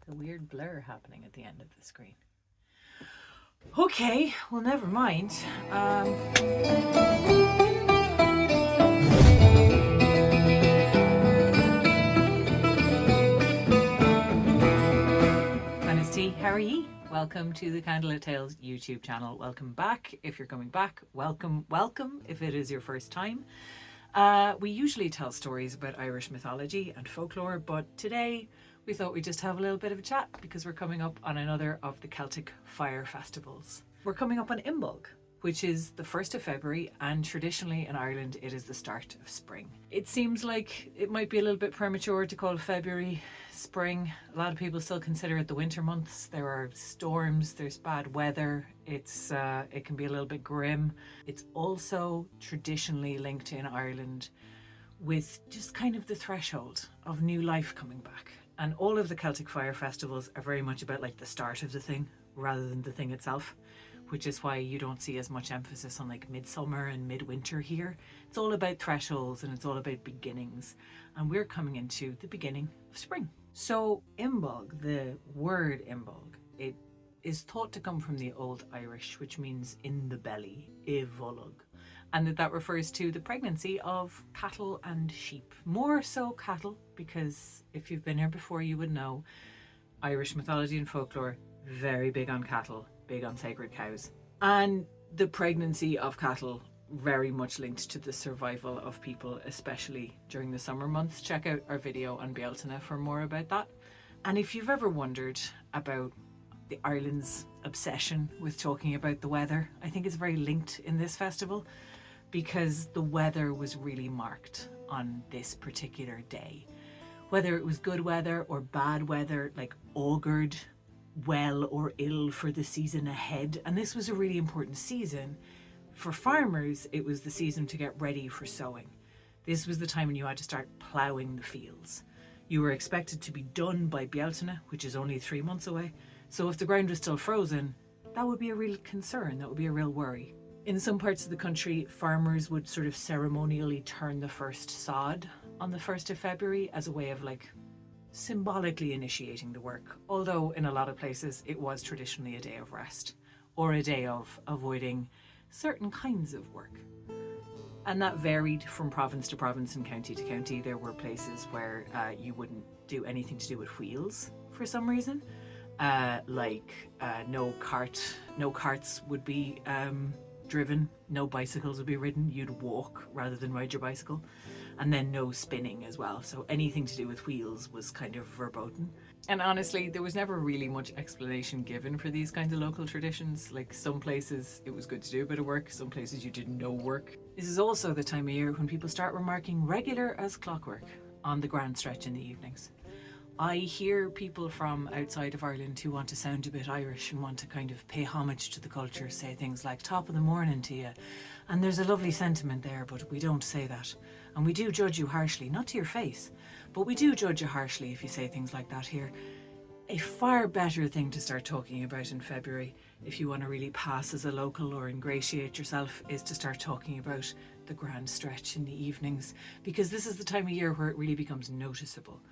a weird blur happening at the end of the screen. Okay, well, never mind. How are ye? Welcome to the Candlelit Tales YouTube channel. Welcome back. If you're coming back, welcome if it is your first time. We usually tell stories about Irish mythology and folklore, but today we thought we'd just have a little bit of a chat because we're coming up on another of the Celtic fire festivals. We're coming up on Imbolg, which is the 1st of February, and traditionally in Ireland it is the start of spring. It seems like it might be a little bit premature to call February spring. A lot of people still consider it the winter months. There are storms, there's bad weather, it can be a little bit grim. It's also traditionally linked in Ireland with just kind of the threshold of new life coming back. And all of the Celtic fire festivals are very much about like the start of the thing rather than the thing itself, which is why you don't see as much emphasis on like midsummer and midwinter here. It's all about thresholds and it's all about beginnings. And we're coming into the beginning of spring. So Imbolg, the word Imbolg, it is thought to come from the Old Irish, which means in the belly, Evolug. And that refers to the pregnancy of cattle and sheep. More so cattle, because if you've been here before, you would know Irish mythology and folklore, very big on cattle, big on sacred cows. And the pregnancy of cattle very much linked to the survival of people, especially during the summer months. Check out our video on Bealtaine for more about that. And if you've ever wondered about the Ireland's obsession with talking about the weather, I think it's very linked in this festival because the weather was really marked on this particular day. Whether it was good weather or bad weather, like augured well or ill for the season ahead. And this was a really important season. For farmers, it was the season to get ready for sowing. This was the time when you had to start ploughing the fields. You were expected to be done by Bealtaine, which is only 3 months away. So if the ground was still frozen, that would be a real concern, that would be a real worry. In some parts of the country, farmers would sort of ceremonially turn the first sod on the 1st of February as a way of like symbolically initiating the work. Although in a lot of places it was traditionally a day of rest or a day of avoiding certain kinds of work. And that varied from province to province and county to county. There were places where you wouldn't do anything to do with wheels for some reason. No carts would be driven, no bicycles would be ridden, you'd walk rather than ride your bicycle, and then no spinning as well. So anything to do with wheels was kind of verboten. And honestly, there was never really much explanation given for these kinds of local traditions. Like some places it was good to do a bit of work, some places you did no work. This is also the time of year when people start remarking regular as clockwork on the grand stretch in the evenings. I hear people from outside of Ireland who want to sound a bit Irish and want to kind of pay homage to the culture, say things like top of the morning to you. And there's a lovely sentiment there, but we don't say that. And we do judge you harshly, not to your face, but we do judge you harshly if you say things like that here. A far better thing to start talking about in February, if you want to really pass as a local or ingratiate yourself, is to start talking about the grand stretch in the evenings, because this is the time of year where it really becomes noticeable.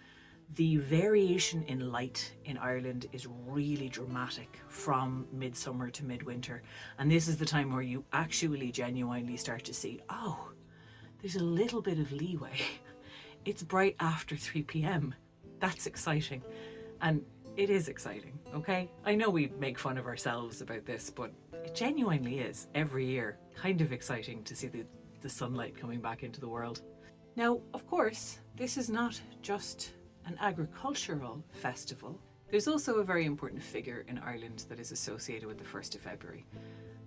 The variation in light in Ireland is really dramatic from midsummer to midwinter. And this is the time where you actually genuinely start to see, oh, there's a little bit of leeway. It's bright after 3 p.m. That's exciting. And it is exciting, okay? I know we make fun of ourselves about this, but it genuinely is every year kind of exciting to see the sunlight coming back into the world. Now, of course, this is not just an agricultural festival. There's also a very important figure in Ireland that is associated with the 1st of February.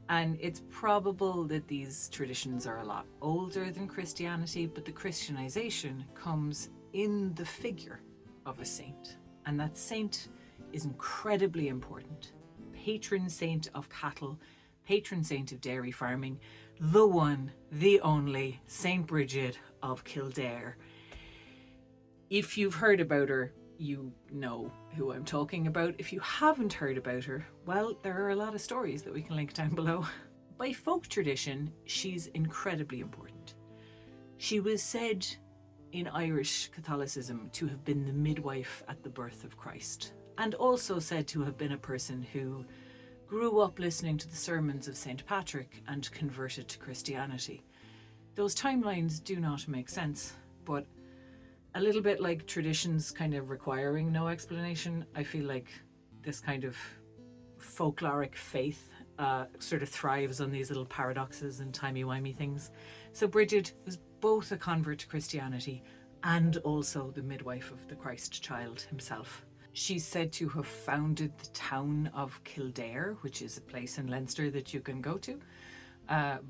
And it's probable that these traditions are a lot older than Christianity, but the Christianization comes in the figure of a saint. And that saint is incredibly important. Patron saint of cattle, patron saint of dairy farming, the one, the only, Saint Brigid of Kildare. If you've heard about her, you know who I'm talking about. If you haven't heard about her, well, there are a lot of stories that we can link down below. By folk tradition, she's incredibly important. She was said in Irish Catholicism to have been the midwife at the birth of Christ. and also said to have been a person who grew up listening to the sermons of St. Patrick and converted to Christianity. Those timelines do not make sense, but a little bit like traditions kind of requiring no explanation, I feel like this kind of folkloric faith sort of thrives on these little paradoxes and timey-wimey things. So Brigid was both a convert to Christianity and also the midwife of the Christ child himself. She's said to have founded the town of Kildare, which is a place in Leinster that you can go to,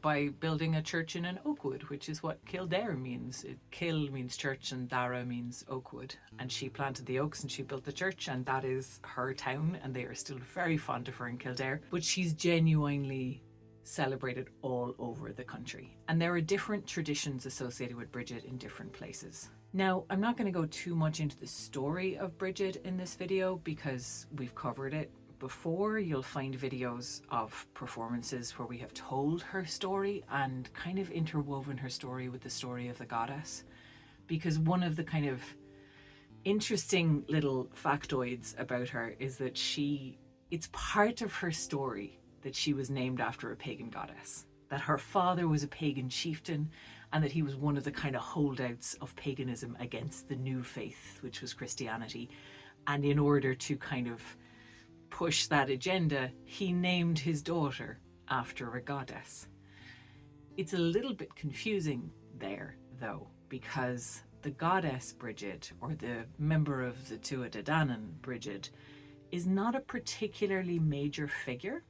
by building a church in an oakwood, which is what Kildare means. Kil means church and Dara means oakwood. And she planted the oaks and she built the church, and that is her town, and they are still very fond of her in Kildare. But she's genuinely celebrated all over the country. And there are different traditions associated with Brigid in different places. Now, I'm not going to go too much into the story of Brigid in this video because we've covered it before. You'll find videos of performances where we have told her story and kind of interwoven her story with the story of the goddess. Because one of the kind of interesting little factoids about her is that it's part of her story that she was named after a pagan goddess, that her father was a pagan chieftain, and that he was one of the kind of holdouts of paganism against the new faith, which was Christianity. And in order to kind of push that agenda, he named his daughter after a goddess. It's a little bit confusing there, though, because the goddess Brigid, or the member of the Tuatha Dé Danann Brigid, is not a particularly major figure.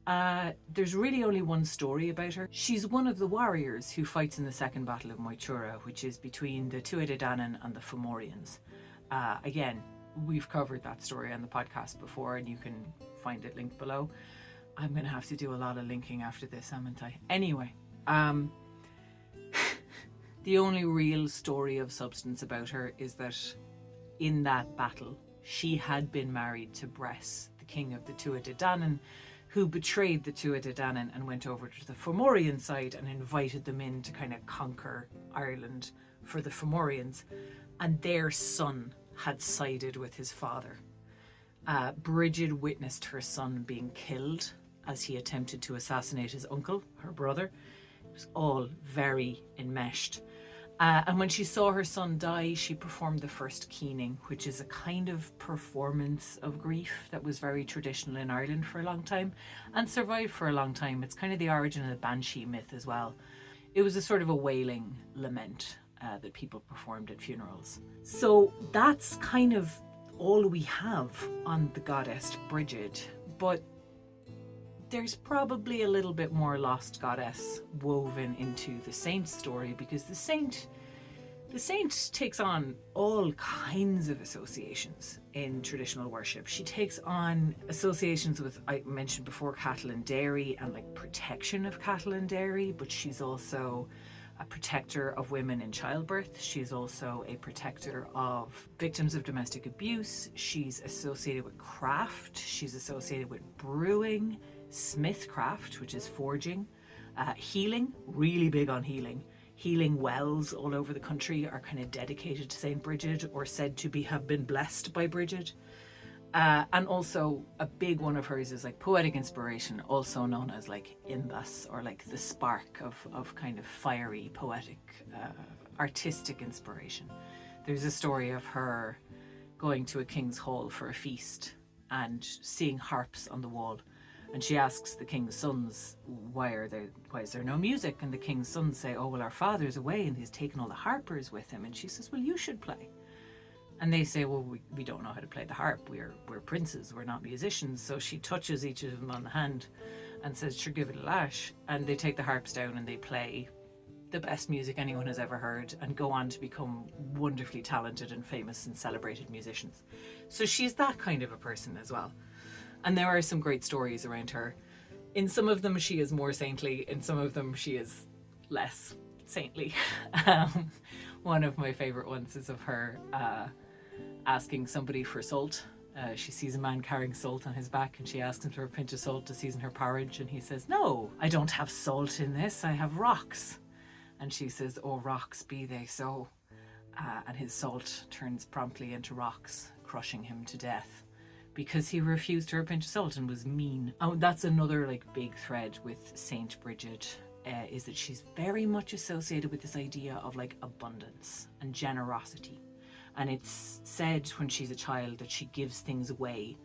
There's really only one story about her. She's one of the warriors who fights in the Second Battle of Moytura, which is between the Tuatha Dé Danann and the Fomorians. Again, we've covered that story on the podcast before, and you can find it linked below. I'm going to have to do a lot of linking after this, haven't I? Anyway, the only real story of substance about her is that in that battle, she had been married to Bress, the king of the Tuatha Dé Danann, who betrayed the Tuatha Dé Danann and went over to the Fomorian side and invited them in to kind of conquer Ireland for the Fomorians. And their son had sided with his father. Brigid witnessed her son being killed as he attempted to assassinate his uncle, her brother. It was all very enmeshed. And when she saw her son die, she performed the first keening, which is a kind of performance of grief that was very traditional in Ireland for a long time and survived for a long time. It's kind of the origin of the banshee myth as well. It was a sort of a wailing lament that people performed at funerals. So that's kind of all we have on the goddess Brigid, but there's probably a little bit more lost goddess woven into the saint's story, because the saint takes on all kinds of associations in traditional worship. She takes on associations with, I mentioned before, cattle and dairy and like protection of cattle and dairy, but she's also a protector of women in childbirth. She's also a protector of victims of domestic abuse. She's associated with craft. She's associated with brewing, smithcraft, which is forging, healing, really big on healing. Healing wells all over the country are kind of dedicated to Saint Brigid or said to have been blessed by Brigid. And also a big one of hers is like poetic inspiration, also known as like imbas, or like the spark of kind of fiery, poetic, artistic inspiration. There's a story of her going to a king's hall for a feast and seeing harps on the wall. And she asks the king's sons, why is there no music? And the king's sons say, oh, well, our father's away and he's taken all the harpers with him. And she says, well, you should play. And they say, well, we don't know how to play the harp. We're princes, we're not musicians. So she touches each of them on the hand and says, sure, give it a lash. And they take the harps down and they play the best music anyone has ever heard and go on to become wonderfully talented and famous and celebrated musicians. So she's that kind of a person as well. And there are some great stories around her. In some of them, she is more saintly. In some of them, she is less saintly. One of my favorite ones is of her asking somebody for salt. She sees a man carrying salt on his back and she asks him for a pinch of salt to season her porridge. And he says, no, I don't have salt in this. I have rocks. And she says, oh, rocks be they so. And his salt turns promptly into rocks, crushing him to death because he refused her a pinch of salt and was mean. Oh, that's another like big thread with Saint Brigid, is that she's very much associated with this idea of like abundance and generosity. And it's said when she's a child that she gives things away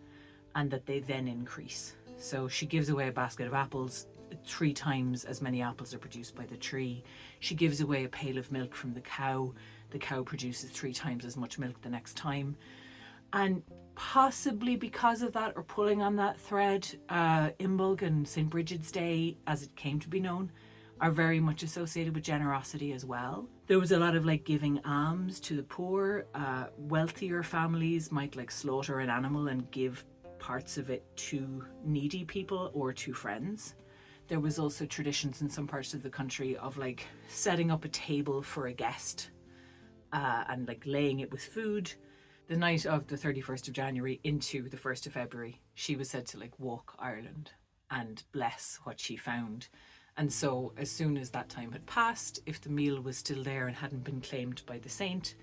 and that they then increase. So she gives away a basket of apples, 3 times as many apples are produced by the tree. She gives away a pail of milk from the cow produces 3 times as much milk the next time. And possibly because of that, or pulling on that thread, Imbolg and St. Brigid's Day, as it came to be known, are very much associated with generosity as well. There was a lot of like giving alms to the poor. Wealthier families might like slaughter an animal and give parts of it to needy people or to friends. There was also traditions in some parts of the country of like setting up a table for a guest and like laying it with food. The night of the 31st of January into the 1st of February, she was said to like walk Ireland and bless what she found. And so as soon as that time had passed, if the meal was still there and hadn't been claimed by the saint,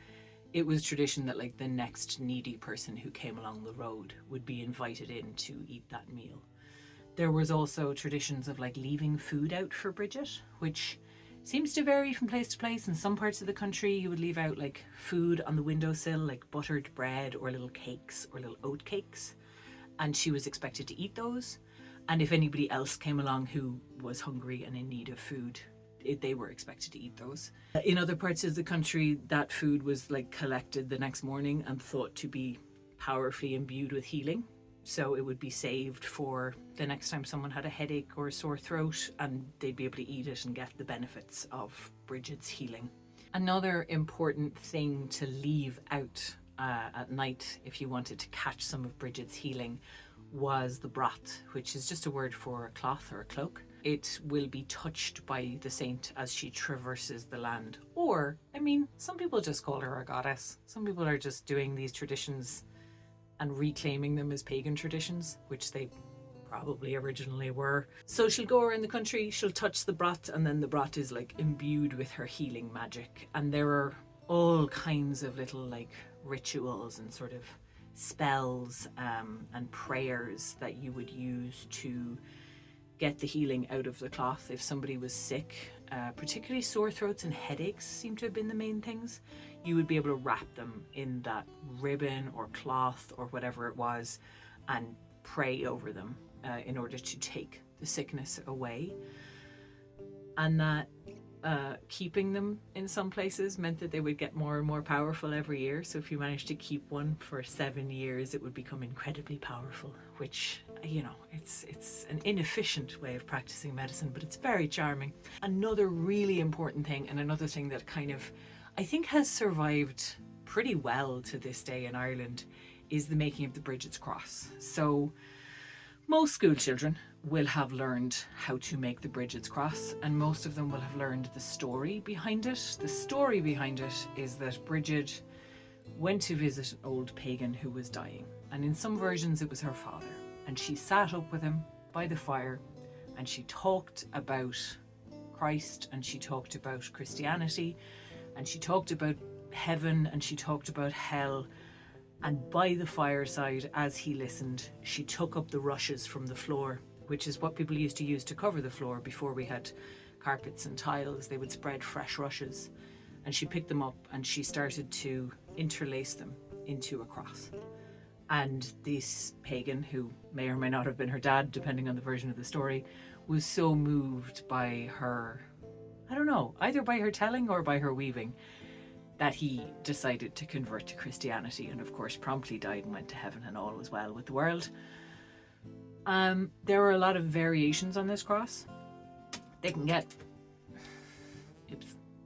it was tradition that like the next needy person who came along the road would be invited in to eat that meal. There was also traditions of like leaving food out for Brigid, which seems to vary from place to place. In some parts of the country, you would leave out like food on the windowsill, like buttered bread or little cakes or little oat cakes. And she was expected to eat those. And if anybody else came along who was hungry and in need of food, they were expected to eat those. In other parts of the country, that food was like collected the next morning and thought to be powerfully imbued with healing. So it would be saved for the next time someone had a headache or a sore throat, and they'd be able to eat it and get the benefits of Brigid's healing. Another important thing to leave out at night if you wanted to catch some of Brigid's healing was the brat, which is just a word for a cloth or a cloak. It will be touched by the saint as she traverses the land. Or, I mean, some people just call her a goddess. Some people are just doing these traditions and reclaiming them as pagan traditions, which they probably originally were. So she'll go around the country, she'll touch the brat, and then the brat is like imbued with her healing magic. And there are all kinds of little like rituals and sort of spells and prayers that you would use to get the healing out of the cloth. If somebody was sick, particularly sore throats and headaches seem to have been the main things, you would be able to wrap them in that ribbon or cloth or whatever it was and pray over them in order to take the sickness away. And that keeping them in some places meant that they would get more and more powerful every year. So if you managed to keep one for 7 years, it would become incredibly powerful, which, you know, it's an inefficient way of practicing medicine, but it's very charming. Another really important thing, and another thing that kind of, I think, has survived pretty well to this day in Ireland, is the making of the Brigid's Cross. So most school children will have learned how to make the Brigid's Cross, and most of them will have learned the story behind it. The story behind it is that Brigid went to visit an old pagan who was dying, and in some versions it was her father, and she sat up with him by the fire and she talked about Christ, and she talked about Christianity, and she talked about heaven, and she talked about hell. And by the fireside, as he listened, she took up the rushes from the floor, which is what people used to use to cover the floor before we had carpets and tiles. They would spread fresh rushes, and she picked them up and she started to interlace them into a cross. And this pagan, who may or may not have been her dad, depending on the version of the story, was so moved by her, I don't know, either by her telling or by her weaving, that he decided to convert to Christianity, and of course promptly died and went to heaven, and all was well with the world. There are a lot of variations on this cross.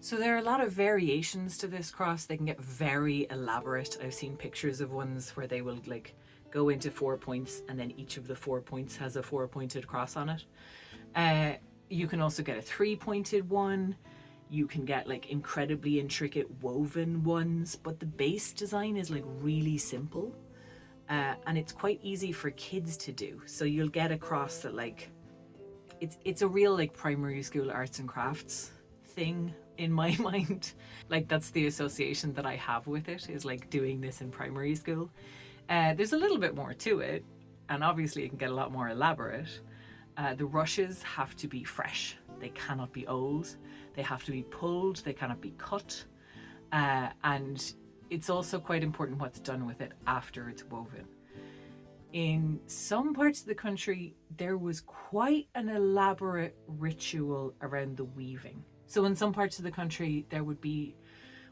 So there are a lot of variations to this cross. They can get very elaborate. I've seen pictures of ones where they will like go into 4 points, and then each of the 4 points has a 4-pointed cross on it. You can also get a 3-pointed one. You can get like incredibly intricate woven ones, but the base design is like really simple, and it's quite easy for kids to do. So you'll get a cross that like, it's a real like primary school arts and crafts thing in my mind. Like that's the association that I have with it, is like doing this in primary school. There's a little bit more to it, and obviously it can get a lot more elaborate. The rushes have to be fresh. They cannot be old. They have to be pulled. They cannot be cut. And it's also quite important what's done with it after it's woven. In some parts of the country, there was quite an elaborate ritual around the weaving. So in some parts of the country, there would be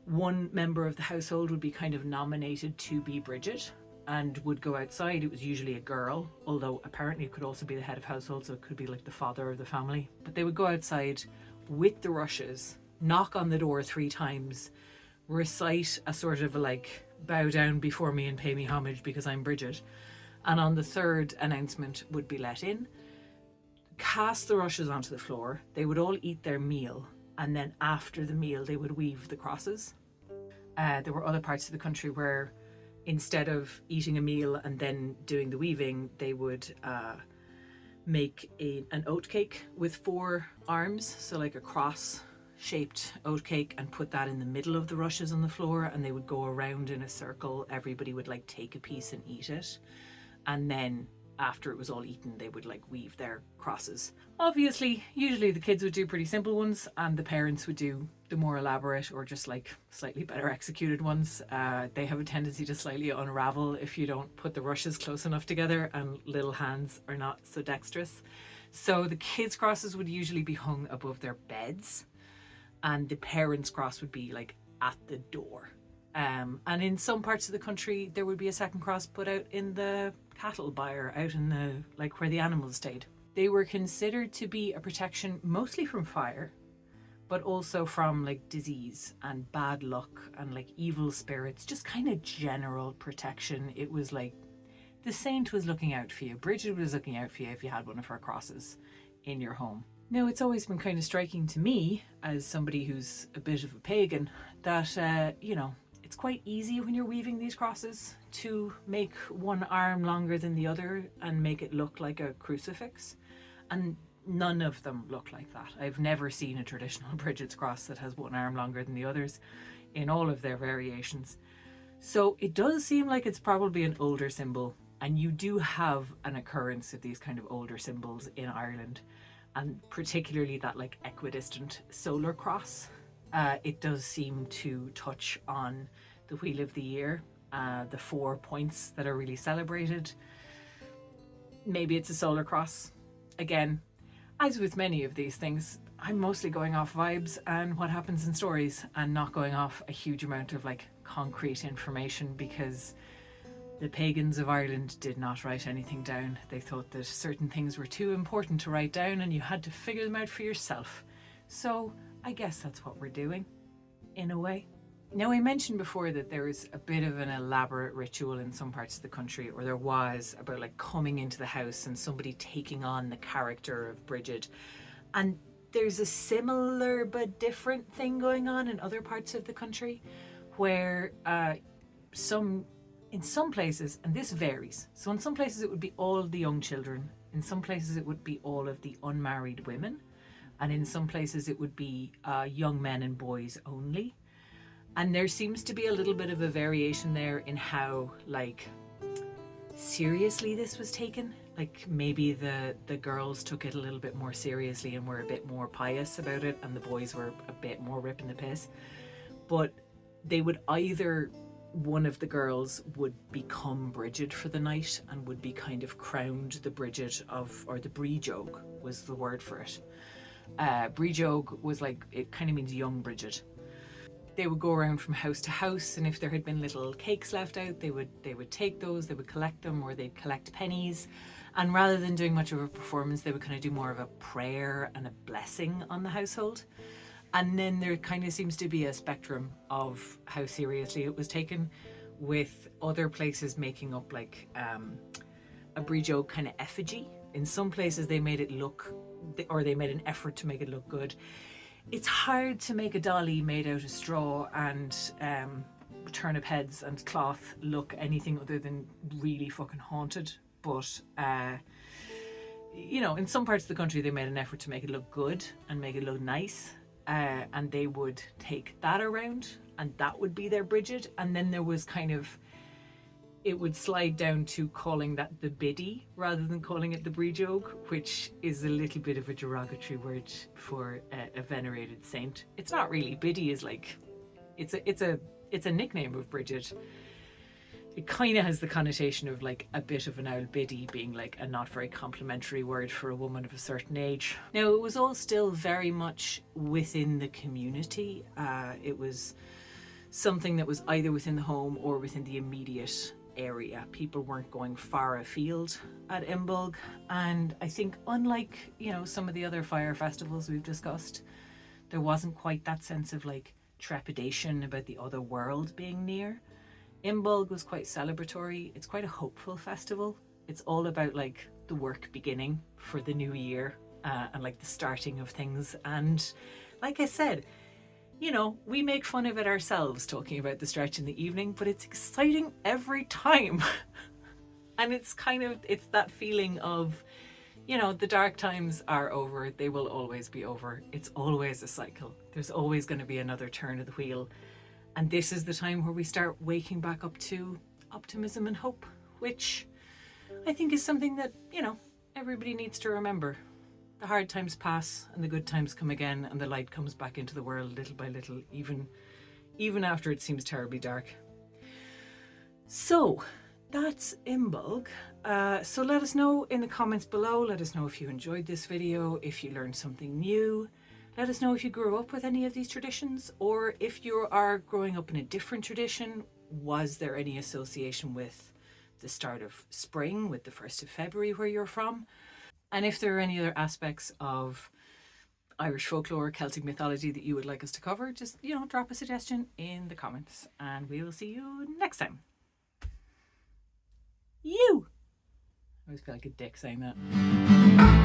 one member of the household would be kind of nominated to be Brigid and would go outside. It was usually a girl, although apparently it could also be the head of household, so it could be like the father of the family. But they would go outside with the rushes, knock on the door 3 times, recite a sort of like, bow down before me and pay me homage because I'm Brigid. And on the 3rd announcement would be let in, cast the rushes onto the floor. They would all eat their meal. And then after the meal, they would weave the crosses. There were other parts of the country where instead of eating a meal and then doing the weaving, they would make an oat cake with 4 arms. So like a cross shaped oat cake, and put that in the middle of the rushes on the floor, and they would go around in a circle. Everybody would like take a piece and eat it. And then after it was all eaten, they would like weave their crosses. Obviously, usually the kids would do pretty simple ones and the parents would do the more elaborate or just like slightly better executed ones. They have a tendency to slightly unravel if you don't put the rushes close enough together, and little hands are not so dexterous. So the kids' crosses would usually be hung above their beds, and the parents' cross would be like at the door. And in some parts of the country, there would be a second cross put out in the cattle byre, out in the, like where the animals stayed. They were considered to be a protection mostly from fire, but also from like disease and bad luck and like evil spirits, just kind of general protection. It was like the saint was looking out for you. Brigid was looking out for you if you had one of her crosses in your home. Now, it's always been kind of striking to me, as somebody who's a bit of a pagan, that, it's quite easy when you're weaving these crosses to make one arm longer than the other and make it look like a crucifix. And none of them look like that. I've never seen a traditional Brigid's cross that has one arm longer than the others in all of their variations. So it does seem like it's probably an older symbol, and you do have an occurrence of these kind of older symbols in Ireland, and particularly that like equidistant solar cross. It does seem to touch on the Wheel of the Year, the 4 points that are really celebrated. Maybe it's a solar cross. Again, as with many of these things, I'm mostly going off vibes and what happens in stories, and not going off a huge amount of like concrete information, because the pagans of Ireland did not write anything down. They thought that certain things were too important to write down and you had to figure them out for yourself. So I guess that's what we're doing, in a way. Now, I mentioned before that there is a bit of an elaborate ritual in some parts of the country, or there was, about like coming into the house and somebody taking on the character of Brigid. And there's a similar but different thing going on in other parts of the country, where in some places, and this varies, so in some places it would be all of the young children, in some places it would be all of the unmarried women, and in some places it would be young men and boys only. And there seems to be a little bit of a variation there in how like seriously this was taken. Like maybe the girls took it a little bit more seriously and were a bit more pious about it, and the boys were a bit more ripping the piss. But they would either, one of the girls would become Brigid for the night and would be kind of crowned the Brigid of, or the Brigid was the word for it. Brigid was like, it kind of means young Brigid. They would go around from house to house, and if there had been little cakes left out, they would take those, they would collect them, or they'd collect pennies. And rather than doing much of a performance, they would kind of do more of a prayer and a blessing on the household. And then there kind of seems to be a spectrum of how seriously it was taken, with other places making up like a Brigid kind of effigy. In some places they made it look, or they made an effort to make it look good. It's hard to make a dolly made out of straw and turnip heads and cloth look anything other than really fucking haunted. But, in some parts of the country they made an effort to make it look good and make it look nice. And they would take that around, and that would be their Brigid. And then there was kind of it would slide down to calling that the biddy rather than calling it the Brigid, which is a little bit of a derogatory word for a venerated saint. It's not really. Biddy is like, it's a nickname of Brigid. It kind of has the connotation of like a bit of an old biddy being like a not very complimentary word for a woman of a certain age. Now, it was all still very much within the community. It was something that was either within the home or within the immediate area. People weren't going far afield at Imbolg, and I think unlike, you know, some of the other fire festivals we've discussed, there wasn't quite that sense of like trepidation about the other world being near. Imbolg was quite celebratory. It's quite a hopeful festival. It's all about like the work beginning for the new year, and like the starting of things. And like I said, you know, we make fun of it ourselves talking about the stretch in the evening, but it's exciting every time. And it's that feeling of, you know, the dark times are over. They will always be over. It's always a cycle. There's always going to be another turn of the wheel. And this is the time where we start waking back up to optimism and hope, which I think is something that, you know, everybody needs to remember. The hard times pass and the good times come again, and the light comes back into the world little by little, even after it seems terribly dark. So that's Imbolg. So let us know in the comments below. Let us know if you enjoyed this video, if you learned something new. Let us know if you grew up with any of these traditions, or if you are growing up in a different tradition, was there any association with the start of spring, with the 1st of February where you're from? And if there are any other aspects of Irish folklore, Celtic mythology that you would like us to cover, just, you know, drop a suggestion in the comments, and we will see you next time. I always feel like a dick saying that.